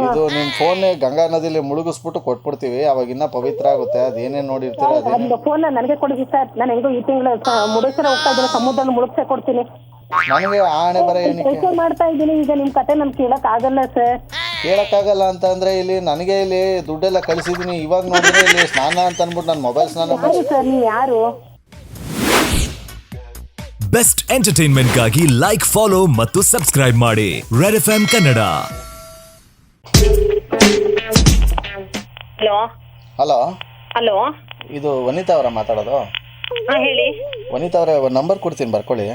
ಇದು ನಿಮ್ಮ ಫೋನ್ ಗಂಗಾ ನದಿಲಿ ಮುಳುಗಿಸ್ಬಿಟ್ಟು ಕೊಟ್ಬಿಡ್ತೀವಿ, ಅವಾಗ ಇನ್ನ ಪವಿತ್ರ ಆಗುತ್ತೆ. ಅದೇನೇನು ನೋಡಿರ್ತೀರ ಅದು ಫೋನ್ ನನಗೆ ಕೊಡಿ ಸರ್. ನಾನು ಹೆಂಗೋ ಈ ತಿಂಗಳು ಮುರುಡೇಶ್ವರ ಹೋಗ್ತಾ ಇದ್ದೀನಿ, ಸಮುದ್ರನ ಮುಳುಗ್ಸೇ ಕೊಡ್ತೀನಿ. ನನಗೆ ಆಣೆ ಬರ ಏನಕ್ಕೆ ಕೆಲಸ ಮಾಡ್ತಾ ಇದ್ದೀನಿ. ಈಗ ನಿಮ್ಮ ಕತೆ ನಮ್ಗೆ ಕೇಳಕ್ ಆಗಲ್ಲ ಸರ್. ಕೇಳಕ್ಕಾಗಲ್ಲ ಅಂತ ಅಂದ್ರೆ ಇಲ್ಲಿ ನನಗೆ ಇಲ್ಲಿ ದುಡ್ಡೆಲ್ಲ ಕಳಿಸಿದೀನಿ. ಇವಾಗ ನೋಡಿದ್ರೆ ಇಲ್ಲಿ ಸ್ನಾನ ಅಂತ ಅಂದ್ಬಿಟ್ಟು ನಾನು ಮೊಬೈಲ್ ಸ್ನಾನ ಯಾರು ಸರ್ ನೀವು? ಯಾರು? ಬೆಸ್ಟ್ ಎಂಟರ್ಟೈನ್ಮೆಂಟ್ಗಾಗಿ ಲೈಕ್, ಫಾಲೋ ಮತ್ತು ಸಬ್ಸ್ಕ್ರೈಬ್ ಮಾಡಿ red FM Kannada. Hello hello hello, ಇದು ವನಿತಾ ಅವರ ಮಾತಾಡೋದು? ಹೇಳಿ. ವನಿತಾ ಅವರೇ, ಒಂದು ನಂಬರ್ ಕೊಡ್ತೀನಿ ಬರ್ಕೊಳ್ಳಿ.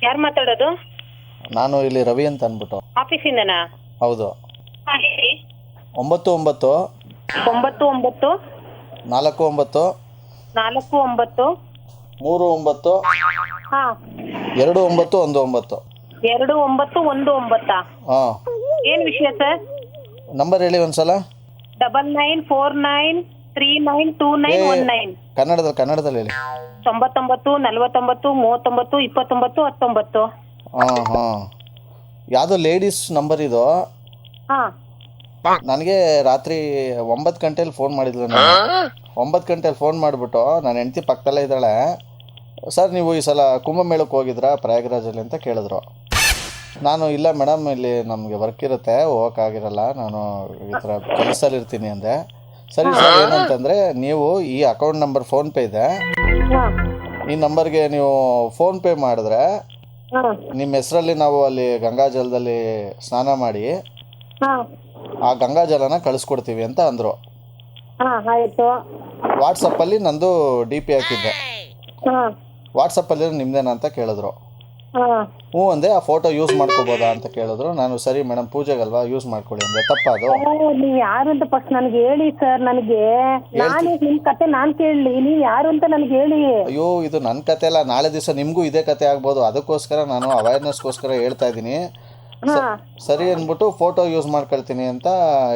ಯಾರು ಮಾತಾಡೋದು? ನಾನು ಇಲ್ಲಿ ರವಿ ಅಂತ ಅಂದ್ಬಿಟ್ಟು. ಆಫೀಸಿಂದನಾ? ಹೌದು. ಹೇಳಿ. 99 99 49 49 39 ಹಾ 2919. 2919. ಹಾಂ, ಏನ್ ವಿಷಯ ಸರ್? ನಂಬರ್ ಹೇಳಿ ಒಂದ್ಸಲ. 9949392919. ಕನ್ನಡದಲ್ಲಿ ಹೇಳಿ. 99 49 39 29 19. ಹಾಂ ಹಾಂ, ಯಾವುದೋ ಲೇಡೀಸ್ ನಂಬರ್ ಇದು. ಹಾ, ನನಗೆ ರಾತ್ರಿ 9 ಗಂಟೆಲಿ ಫೋನ್ ಮಾಡಿದ್ಲು. ನಾನು 9 ಗಂಟೆಲಿ ಫೋನ್ ಮಾಡಿಬಿಟ್ಟು ನನ್ನ ಹೆಂಡತಿ ಪಕ್ಕದಲ್ಲೇ ಇದ್ದಾಳೆ. ಸರ್, ನೀವು ಈ ಸಲ ಕುಂಭಮೇಳಕ್ಕೆ ಹೋಗಿದ್ರಾ ಪ್ರಯಾಗ್ರಾಜಲ್ಲಿ ಅಂತ ಕೇಳಿದ್ರು. ನಾನು ಇಲ್ಲ ಮೇಡಮ್, ಇಲ್ಲಿ ನಮಗೆ ವರ್ಕ್ ಇರುತ್ತೆ, ಹೋಗೋಕ್ಕಾಗಿರಲ್ಲ, ನಾನು ಈ ಥರ ಕೆಲಸದಲ್ಲಿರ್ತೀನಿ ಅಂದೆ. ಸರಿ ಸರ್, ಏನಂತಂದರೆ ನೀವು ಈ ಅಕೌಂಟ್ ನಂಬರ್ ಫೋನ್ಪೇ ಇದೆ, ಈ ನಂಬರ್ಗೆ ನೀವು ಫೋನ್ಪೇ ಮಾಡಿದ್ರೆ ನಿಮ್ಮ ಹೆಸರಲ್ಲಿ ನಾವು ಅಲ್ಲಿ ಗಂಗಾಜಲದಲ್ಲಿ ಸ್ನಾನ ಮಾಡಿ ಆ ಗಂಗಾಜಲನ ಕಳಿಸ್ಕೊಡ್ತೀವಿ ಅಂತ ಅಂದರು. ಆಯ್ತು. ವಾಟ್ಸಪ್ಪಲ್ಲಿ ನಂದು DP ಹಾಕಿದ್ದೆ. ವಾಟ್ಸಪ್ಪಲ್ಲಿ ನಿಮ್ದೇನಾ ಅಂತ ಕೇಳಿದ್ರು. ಹ್ಞೂ ಅಂದೆ. ಆ ಫೋಟೋ ಯೂಸ್ ಮಾಡ್ಕೋಬೋದಾ ಅಂತ ಕೇಳಿದ್ರು. ನಾನು ಸರಿ ಮೇಡಮ್, ಪೂಜೆಗಲ್ವಾ, ಯೂಸ್ ಮಾಡ್ಕೊಳ್ಳಿ ಅಂದೆ. ತಪ್ಪದು? ನೀವು ಯಾರು ಅಂತ ಫಸ್ಟ್ ನನಗೆ ಹೇಳಿ ಸರ್. ನನಗೆ ನಾನು ನಿಮ್ಮ ಕತೆ ನಾನು ಕೇಳಲಿ, ನೀವು ಯಾರು ಅಂತ ನನಗೆ ಹೇಳಿ. ಅಯ್ಯೋ, ಇದು ನನ್ನ ಕತೆ ಅಲ್ಲ, ನಾಳೆ ದಿವಸ ನಿಮಗೂ ಇದೇ ಕತೆ ಆಗ್ಬೋದು. ಅದಕ್ಕೋಸ್ಕರ ನಾನು ಅವೇರ್ನೆಸ್ಗೋಸ್ಕರ ಹೇಳ್ತಾ ಇದ್ದೀನಿ. ಸರಿ ಅಂದ್ಬಿಟ್ಟು ಫೋಟೋ ಯೂಸ್ ಮಾಡ್ಕೊಳ್ತೀನಿ ಅಂತ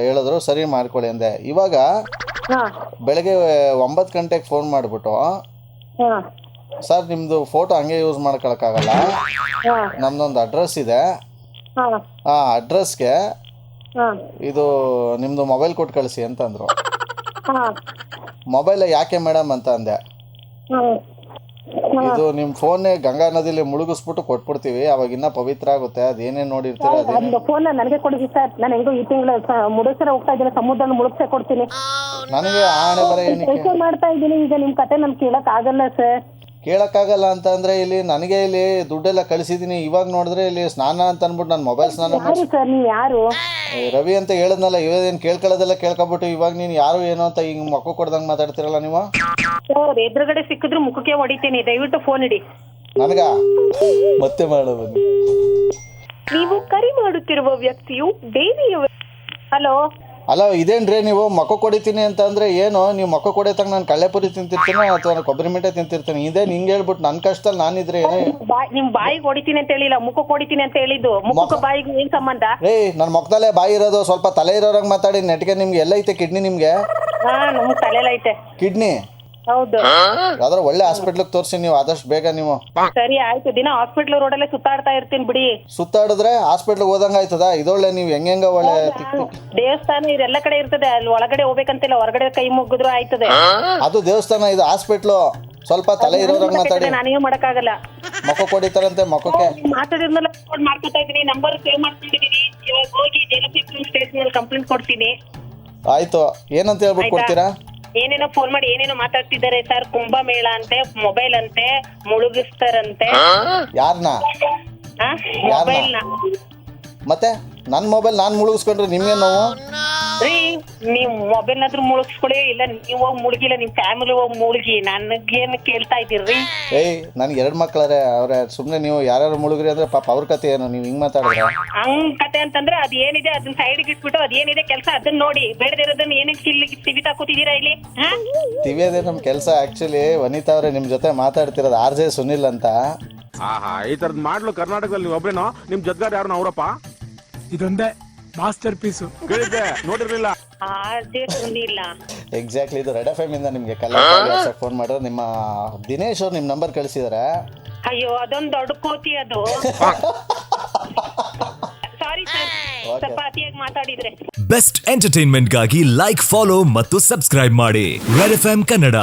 ಹೇಳಿದ್ರು. ಸರಿ ಮಾಡ್ಕೊಳ್ಳಿ ಅಂದೆ. ಇವಾಗ ಬೆಳಗ್ಗೆ 9 ಗಂಟೆಗೆ ಫೋನ್ ಮಾಡಿಬಿಟ್ಟು, ಸರ್ ನಿಮ್ಮದು ಫೋಟೋ ಹಂಗೆ ಯೂಸ್ ಮಾಡ್ಕೊಳಕ್ಕಾಗಲ್ಲ, ನಮ್ಮದೊಂದು ಅಡ್ರೆಸ್ ಇದೆ, ಆ ಅಡ್ರೆಸ್ಗೆ ಇದು ನಿಮ್ಮದು ಮೊಬೈಲ್ ಕೊಟ್ಟು ಕಳಿಸಿ ಅಂತಂದರು. ಮೊಬೈಲ್ ಯಾಕೆ ಮೇಡಮ್ ಅಂತ ಅಂದೆ. ಇದು ನಿಮ್ಮ ಫೋನ್ನೇ ಗಂಗಾ ನದಿಲಿ ಮುಳುಗಿಸ್ಬಿಟ್ಟು ಕೊಟ್ಬಿಡ್ತೀವಿ, ಅವಾಗ ಇನ್ನ ಪವಿತ್ರ ಆಗುತ್ತೆ. ಅದೇನೇನು ನೋಡಿರ್ತೀರ ಅದೇ ಫೋನ್ ನನಗೆ ಕೊಡಿ ಸರ್. ನಾನು ಹೆಂಗೋ ಈ ತಿಂಗಳು ಮುರುಡೇಶ್ವರ ಹೋಗ್ತಾ ಇದ್ದೀನಿ, ಸಮುದ್ರನ ಮುಳುಗ್ಸೇ ಕೊಡ್ತೀನಿ. ನನಗೆ ಆಣೆ ಬರ ಏನಕ್ಕೆ ಕೆಲಸ ಮಾಡ್ತಾ ಇದ್ದೀನಿ. ಈಗ ನಿಮ್ಮ ಕತೆ ನಮ್ಗೆ ಕೇಳಕ್ ಆಗಲ್ಲ ಸರ್. ಕೇಳಕ್ಕಾಗಲ್ಲ ಅಂತ ಅಂದ್ರೆ ಇಲ್ಲಿ ನನಗೆ ಇಲ್ಲಿ ದುಡ್ಡೆಲ್ಲ ಕಳಿಸಿದ್ದೀನಿ. ಇವಾಗ ನೋಡಿದ್ರೆ ಇಲ್ಲಿ ಸ್ನಾನ ಅಂತ ಅಂದ್ಬಿಟ್ಟು ನಾನು ಮೊಬೈಲ್ ಸ್ನಾನ ಯಾರು ಸರ್ ನೀವು? ಯಾರು? ರವಿ ಅಂತ ಹೇಳಿದ್ನಲ್ಲ. ಇವೇನು ಕೇಳ್ಕೊಳ್ಳೋದೆಲ್ಲ ಕೇಳ್ಕೊಬಿಟ್ಟು ಇವಾಗ ನೀನು ಯಾರು ಏನು ಅಂತ ಹಿಂಗೆ ಮಕ್ಕ ಕೊಡ್ದಂಗೆ ಮಾತಾಡ್ತಿರಲ್ಲ ನೀವು. ಸರ್, ಎದುರುಗಡೆ ಸಿಕ್ಕಿದ್ರು ಮುಖಕ್ಕೆ ಹೊಡಿತೀನಿ. ದಯವಿಟ್ಟು ಫೋನ್ ಇಡಿ. ನನಗ ಮತ್ತೆ ಮಾಡೋದು. ನೀವು ಕರೆ ಮಾಡುತ್ತಿರುವ ವ್ಯಕ್ತಿಯು ದೇವಿಯವರು. ಹಲೋ ಅಲ್ಲ, ಇದೇನ್ರಿ ನೀವು ಮಕ್ಕ ಕೊಡಿತೀನಿ ಅಂತ ಅಂದ್ರೆ ಏನು? ನೀವು ಮಕ್ಕ ಕೊಡೋತಂಗ ನಾನು ಕಳ್ಳೆಪುರಿ ತಿಂತಿರ್ತೀನೋ ಅಥವಾ ಕೊಬ್ಬರಿ ಮಿಠಾಯಿ ತಿಂತಿರ್ತೀನಿ. ಇದೇ ನಿಂಗೆ ಹೇಳ್ಬಿಟ್ಟು ನನ್ನ ಕಷ್ಟದಲ್ಲಿ ನಾನಿದ್ರೆ ಏನೇ ನಿಮ್ ಬಾಯಿಗೆ ಹೊಡಿತೀನಿ ಅಂತ ಹೇಳಿಲ್ಲ, ಮುಖಕ್ಕೆ ಹೊಡಿತೀನಿ ಅಂತ ಹೇಳಿದ್ದು. ಮುಖಕ್ಕೆ ಬಾಯಿಗೆ ಏನ್ ಸಂಬಂಧ? ನನ್ನ ಮೊಕ್ಕದಲ್ಲೇ ಬಾಯಿ ಇರೋದು, ಸ್ವಲ್ಪ ತಲೆ ಇರೋರಂಗೆ ಮಾತಾಡಿ. ನೆಟ್ಗೆ ನಿಮ್ಗೆ ಎಲ್ಲೈತೆ ಕಿಡ್ನಿ? ನಿಮ್ಗೆ ನಮ್ಗೆ ತಲೆಲೈತೆ ಕಿಡ್ನಿ. ಹೌದು. ಯಾವ್ದಾರ ಒಳ್ಳೆ ಹಾಸ್ಪಿಟ್ಲಿಗೆ ತೋರಿಸಿ ನೀವು ಆದಷ್ಟು ಬೇಗ. ನೀವು ಸರಿ ಆಯ್ತು. ದಿನ ಹಾಸ್ಪಿಟ್ಲ್ ರೋಡಲ್ಲೇ ಸುತ್ತಾಡ್ತಾ ಇರ್ತೀನಿ ಬಿಡಿ. ಸುತ್ತಾಡಿದ್ರೆ ಹಾಸ್ಪಿಟ್ಲಿಗೆ ಹೋದಂಗ ಆಯ್ತದ? ಇದೊಳ್ಳೆ ನೀವು ಹೆಂಗ ಒಳ್ಳೆ ದೇವಸ್ಥಾನ ಇದೆಲ್ಲ ಕಡೆ ಇರ್ತದೆ, ಅಲ್ಲಿ ಒಳಗಡೆ ಹೋಗ್ಬೇಕಂತಿಲ್ಲ, ಹೊರಗಡೆ ಕೈ ಮುಗಿದ್ರು ಆಯ್ತದೆ. ಅದು ದೇವಸ್ಥಾನ, ಇದು ಹಾಸ್ಪಿಟ್ಲು. ಸ್ವಲ್ಪ ತಲೆ ಇರೋರಂಗ್ ಮಾತಾಡಿ. ನಾನೇನು ಮಾಡಕ್ಕಾಗಲ್ಲ. ಮಕ್ಕ ಕೊಡಿತಾರಂತೆ. ಮಕ್ಕಕ್ಕೆ ಮಾತಾಡಿದ್ಮೇಲೆ ಫೋನ್ ಮಾಡ್ಕೊತಾ ಇದೀನಿ, ನಂಬರ್ ಸೇವ್ ಮಾಡ್ಕೊಂಡಿದೀನಿ. ಇವಾಗ ಹೋಗಿ ಜಲಸಿಂಹ ಸ್ಟೇಷನ್ ಕಂಪ್ಲೇಂಟ್ ಕೊಡ್ತೀನಿ. ಆಯ್ತು. ಏನಂತ ಹೇಳ್ಬಿಟ್ಟು ಕೊಡ್ತೀರಾ? ಏನೇನೋ ಫೋನ್ ಮಾಡಿ ಏನೇನೋ ಮಾತಾಡ್ತಿದ್ದಾರೆ ಸರ್. ಕುಂಭಮೇಳ ಅಂತೆ, ಮೊಬೈಲ್ ಅಂತೆ, ಮುಳುಗಿಸ್ತಾರಂತೆ. ಯಾರನ್ನ? ಮೊಬೈಲ್ ನ. ಮತ್ತೆ ನನ್ನ ಮೊಬೈಲ್ ನಾನು ಮುಳುಗಿಸ್ಕೊಂಡ್ರೆ ನಿಮ್ಗೆ ನೋವು ರೀ? ನೀವ್ ಮೊಬೈಲ್ ನಾದ್ರೂ ಮುಳುಗಿಸ್ಕೊಡಿ, ಇಲ್ಲ ನೀವ್ ಹೋಗಿ ಮುಳುಗಿಲ್ಲ, ನಿಮ್ ಫ್ಯಾಮಿಲಿ ಹೋಗಿ ಮುಳುಗಿ. ನನಗೇನ್ ಕೇಳ್ತಾ ಇದ್ದೀರಿ? ನನ್ಗೆ 2 ಮಕ್ಕಳರೆ ಅವ್ರೆ. ಸುಮ್ನೆ ನೀವು ಯಾರು ಮುಳುಗ್ರಿ ಅಂದ್ರೆ ಪಾಪ ಅವ್ರ ಕತೆ ಏನು? ನೀವು ಹಿಂಗ್ ಮಾತಾಡಿದ್ರೆ ಹಂಗ್ ಕತೆ ಅಂತಂದ್ರೆ ಅದ್ ಏನಿದೆ ಅದನ್ನ ಸೈಡ್ಗೆ ಇಟ್ಬಿಟ್ಟು ಅದೇನಿದೆ ಕೆಲಸ ಅದನ್ನ ನೋಡಿ. ಬೇಡದಿರೋದನ್ನ ಏನಕ್ಕೆ ಟಿವಿ ತಾಕೋತಿದ್ದೀರಾ ಇಲ್ಲಿ? ಟಿವಿಯದೇ ನಮ್ ಕೆಲಸ. ಆಕ್ಚುಲಿ ವನಿತಾ ಅವ್ರೆ, ನಿಮ್ ಜೊತೆ ಮಾತಾಡ್ತಿರೋದು RJ ಸುನಿಲ್ ಅಂತ. ಈ ತರದ್ ಮಾಡ್ಲು ಕರ್ನಾಟಕದಲ್ಲಿ ನೀವು ಒಬ್ರೇನೋ? ನಿಮ್ ಜೊತೆಗಾರ ಯಾರು ಅವರಪ್ಪ? ಇದೊಂದೇ ಮಾಸ್ಟರ್ ಪೀಸು. ಕೇಳಿದ್ದೆ, ನೋಡಿರ್ಲಿಲ್ಲ. ಎಕ್ಸಾಕ್ಟ್ಲಿ. ಇದು ರೆಡ್ FM ಇಂದ ನಿಮ್ಗೆ ಫೋನ್ ಮಾಡಿದ್ರೆ ನಿಮ್ಮ ದಿನೇಶ್ ಅವ್ರು ನಿಮ್ ನಂಬರ್ ಕಳಿಸಿದಾರೆ. ಅಯ್ಯೋ, ಅದೊಂದು ದೊಡ್ಡ ಕೋತಿ ಅದು. Sorry sir. ಸ್ವಲ್ಪ ಅತಿಯಾಗಿ ಮಾತಾಡಿದ್ರೆ. ಬೆಸ್ಟ್ ಎಂಟರ್ಟೈನ್ಮೆಂಟ್ಗಾಗಿ ಲೈಕ್, ಫಾಲೋ ಮತ್ತು ಸಬ್ಸ್ಕ್ರೈಬ್ ಮಾಡಿ ರೆಡ್ ಎಫ್ಎಂ ಕನ್ನಡ.